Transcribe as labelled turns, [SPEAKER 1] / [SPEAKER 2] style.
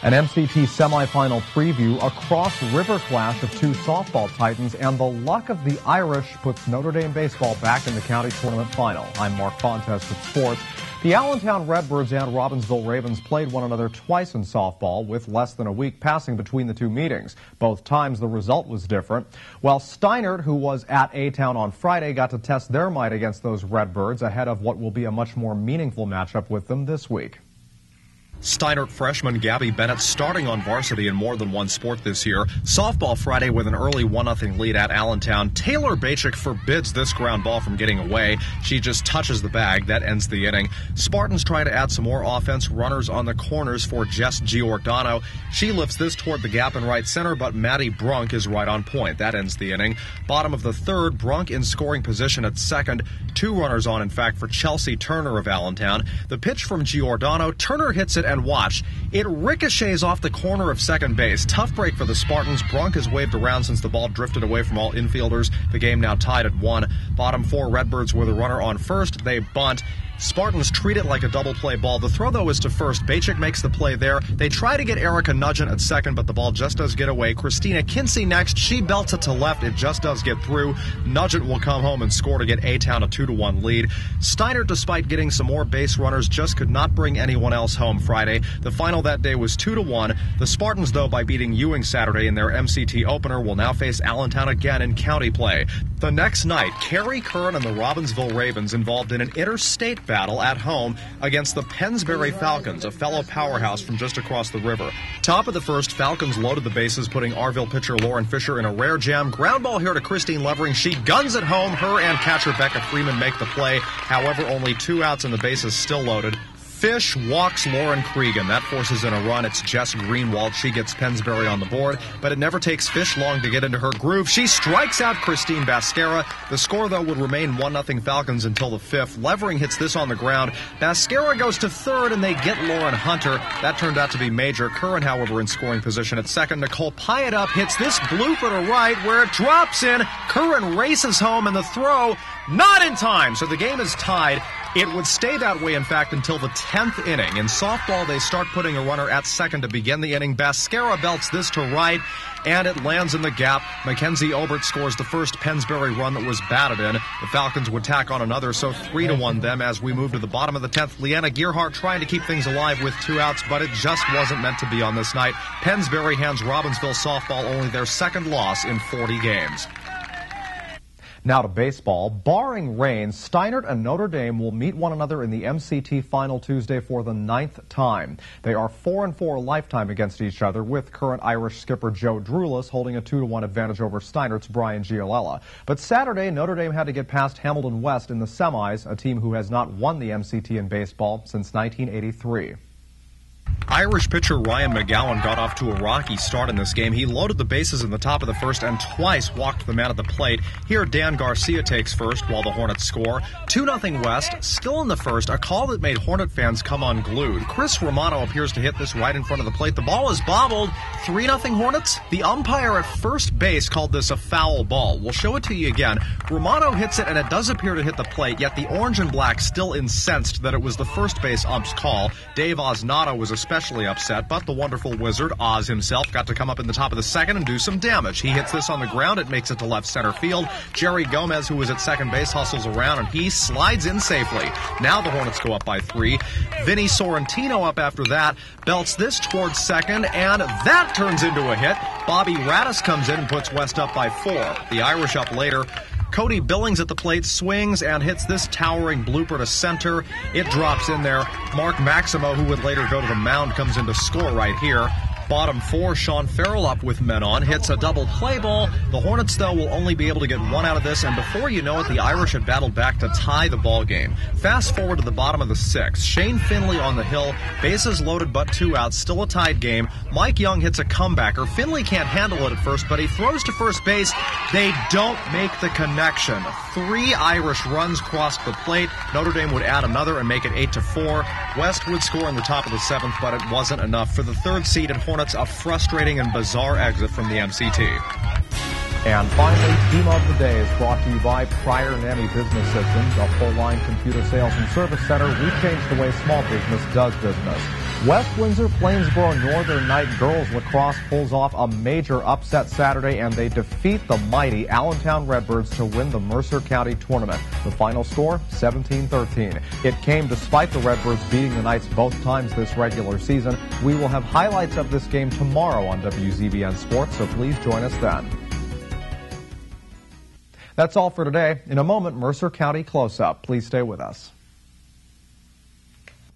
[SPEAKER 1] An MCT semifinal preview, a cross-river clash of two softball titans, and the luck of the Irish puts Notre Dame baseball back in the county tournament final. I'm Mark Fontes with sports. The Allentown Redbirds and Robbinsville Ravens played one another twice in softball, with less than a week passing between the two meetings. Both times the result was different. While Steinert, who was at A-Town on Friday, got to test their might against those Redbirds ahead of what will be a much more meaningful matchup with them this week.
[SPEAKER 2] Steinert freshman Gabby Bennett starting on varsity in more than one sport this year. Softball Friday with an early 1-0 lead at Allentown. Taylor Bachik forbids this ground ball from getting away. She just touches the bag. That ends the inning. Spartans try to add some more offense. Runners on the corners for Jess Giordano. She lifts this toward the gap in right center, but Maddie Brunk is right on point. That ends the inning. Bottom of the third, Brunk in scoring position at second. Two runners on, in fact, for Chelsea Turner of Allentown. The pitch from Giordano. Turner hits it, and watch. It ricochets off the corner of second base. Tough break for the Spartans. Brunk has waved around since the ball drifted away from all infielders. The game now tied at 1. Bottom four Redbirds with a runner on first. They bunt. Spartans treat it like a double play ball. The throw, though, is to first. Bachik makes the play there. They try to get Erica Nugent at second, but the ball just does get away. Christina Kinsey next. She belts it to left. It just does get through. Nugent will come home and score to get A-Town a 2-1 lead. Steiner, despite getting some more base runners, just could not bring anyone else home Friday. The final that day was 2-1. The Spartans, though, by beating Ewing Saturday in their MCT opener, will now face Allentown again in county play. The next night, Carrie Kern and the Robbinsville Ravens involved in an interstate battle at home against the Pennsbury Falcons, a fellow powerhouse from just across the river. Top of the first, Falcons loaded the bases, putting Arville pitcher Lauren Fisher in a rare jam. Ground ball here to Christine Levering. She guns it home. Her and catcher Becca Freeman make the play. However, only 2 outs and the bases still loaded. Fish walks Lauren Cregan. That forces in a run. It's Jess Greenwald. She gets Pennsbury on the board, but it never takes Fish long to get into her groove. She strikes out Christine Bascara. The score, though, would remain 1-0 Falcons until the 5th. Levering hits this on the ground. Bascara goes to third, and they get Lauren Hunter. That turned out to be major. Curran, however, in scoring position at second. Nicole Pyatt hits this blooper to right, where it drops in. Curran races home, and the throw not in time, so the game is tied. It would stay that way, in fact, until the 10th inning. In softball, they start putting a runner at second to begin the inning. Bascara belts this to right, and it lands in the gap. Mackenzie Obert scores the first Pennsbury run that was batted in. The Falcons would tack on another, so 3-1 them as we move to the bottom of the 10th. Leanna Gearhart trying to keep things alive with 2 outs, but it just wasn't meant to be on this night. Pennsbury hands Robbinsville softball only their second loss in 40 games.
[SPEAKER 1] Now to baseball. Barring rain, Steinert and Notre Dame will meet one another in the MCT final Tuesday for the 9th time. They are 4-4 lifetime against each other, with current Irish skipper Joe Drulis holding a 2-1 advantage over Steinert's Brian Giolella. But Saturday, Notre Dame had to get past Hamilton West in the semis, a team who has not won the MCT in baseball since 1983.
[SPEAKER 2] Irish pitcher Ryan McGowan got off to a rocky start in this game. He loaded the bases in the top of the first and twice walked the man at the plate. Here, Dan Garcia takes first while the Hornets score. 2-0 West, still in the first, a call that made Hornet fans come unglued. Chris Romano appears to hit this right in front of the plate. The ball is bobbled. 3-0 Hornets. The umpire at first base called this a foul ball. We'll show it to you again. Romano hits it, and it does appear to hit the plate, yet the orange and black still incensed that it was the first base ump's call. Dave Oznata was especially upset, but the wonderful wizard, Oz himself, got to come up in the top of the second and do some damage. He hits this on the ground. It makes it to left center field. Jerry Gomez, who was at second base, hustles around, and he slides in safely. Now the Hornets go up by 3. Vinny Sorrentino up after that, belts this towards second, and that turns into a hit. Bobby Radis comes in and puts West up by 4. The Irish up later. Cody Billings at the plate swings and hits this towering blooper to center. It drops in there. Mark Maximo, who would later go to the mound, comes in to score right here. Bottom 4, Sean Farrell up with men on, hits a double play ball. The Hornets, though, will only be able to get 1 out of this, and before you know it, the Irish had battled back to tie the ball game. Fast forward to the bottom of the 6th. Shane Finley on the hill, bases loaded but 2 outs, still a tied game. Mike Young hits a comebacker. Finley can't handle it at first, but he throws to first base. They don't make the connection. 3 Irish runs crossed the plate. Notre Dame would add another and make it 8-4. West would score in the top of the 7th, but it wasn't enough. For the 3rd seed at Hornets, a frustrating and bizarre exit from the MCT.
[SPEAKER 1] And finally, Team of the Day is brought to you by Prior Nanny Business Systems, a full-line computer sales and service center. We've changed the way small business does business. West Windsor Plainsboro Northern Knight girls lacrosse pulls off a major upset Saturday, and they defeat the mighty Allentown Redbirds to win the Mercer County tournament. The final score, 17-13. It came despite the Redbirds beating the Knights both times this regular season. We will have highlights of this game tomorrow on WZBN Sports, so please join us then. That's all for today. In a moment, Mercer County Close-Up. Please stay with us.